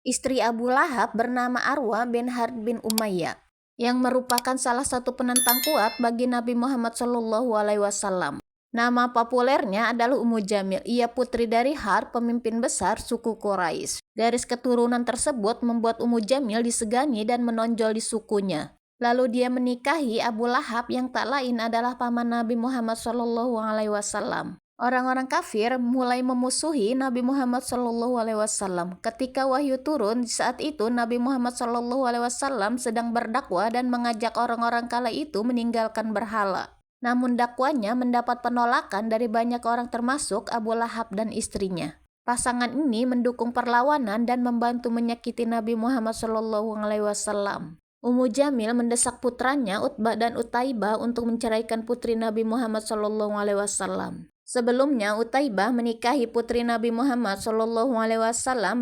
Istri Abu Lahab bernama Arwa bin Harb bin Umayyah, yang merupakan salah satu penentang kuat bagi Nabi Muhammad SAW. Nama populernya adalah Ummu Jamil. Ia putri dari Harb, pemimpin besar suku Quraisy. Garis keturunan tersebut membuat Ummu Jamil disegani dan menonjol di sukunya. Lalu dia menikahi Abu Lahab yang tak lain adalah paman Nabi Muhammad SAW. Orang-orang kafir mulai memusuhi Nabi Muhammad SAW. Ketika wahyu turun, di saat itu Nabi Muhammad SAW sedang berdakwah dan mengajak orang-orang kala itu meninggalkan berhala. Namun dakwanya mendapat penolakan dari banyak orang termasuk Abu Lahab dan istrinya. Pasangan ini mendukung perlawanan dan membantu menyakiti Nabi Muhammad SAW. Ummu Jamil mendesak putranya Utbah dan Utaibah untuk menceraikan putri Nabi Muhammad SAW. Sebelumnya Utaibah menikahi putri Nabi Muhammad SAW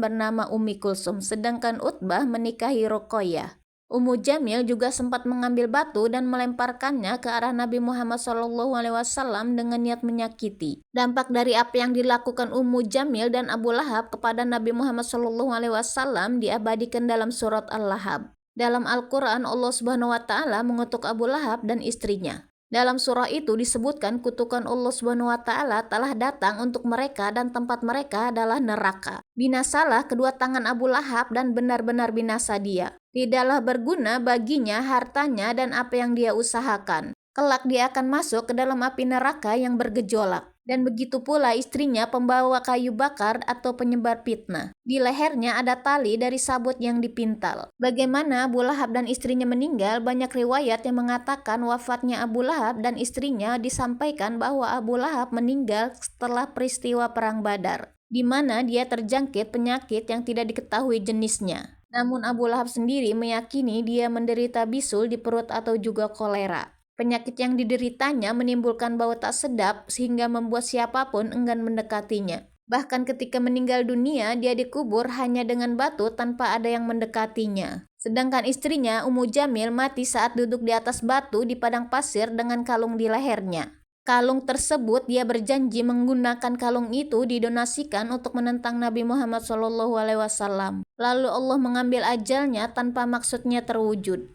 bernama Ummi Kulsum, sedangkan Utbah menikahi Ruqayyah. Ummu Jamil juga sempat mengambil batu dan melemparkannya ke arah Nabi Muhammad SAW dengan niat menyakiti. Dampak dari apa yang dilakukan Ummu Jamil dan Abu Lahab kepada Nabi Muhammad SAW diabadikan dalam surat Al-Lahab. Dalam Al-Quran, Allah Subhanahu wa Ta'ala mengutuk Abu Lahab dan istrinya. Dalam surah itu disebutkan kutukan Allah Subhanahu wa Ta'ala telah datang untuk mereka dan tempat mereka adalah neraka. Binasalah kedua tangan Abu Lahab dan benar-benar binasa dia. Tidaklah berguna baginya hartanya dan apa yang dia usahakan. Kelak dia akan masuk ke dalam api neraka yang bergejolak. Dan begitu pula istrinya pembawa kayu bakar atau penyebar fitnah. Di lehernya ada tali dari sabut yang dipintal. Bagaimana Abu Lahab dan istrinya meninggal, banyak riwayat yang mengatakan wafatnya Abu Lahab dan istrinya disampaikan bahwa Abu Lahab meninggal setelah peristiwa Perang Badar, di mana dia terjangkit penyakit yang tidak diketahui jenisnya. Namun Abu Lahab sendiri meyakini dia menderita bisul di perut atau juga kolera. Penyakit yang dideritanya menimbulkan bau tak sedap sehingga membuat siapapun enggan mendekatinya. Bahkan ketika meninggal dunia, dia dikubur hanya dengan batu tanpa ada yang mendekatinya. Sedangkan istrinya, Ummu Jamil, mati saat duduk di atas batu di padang pasir dengan kalung di lehernya. Kalung tersebut dia berjanji menggunakan kalung itu didonasikan untuk menentang Nabi Muhammad SAW. Lalu Allah mengambil ajalnya tanpa maksudnya terwujud.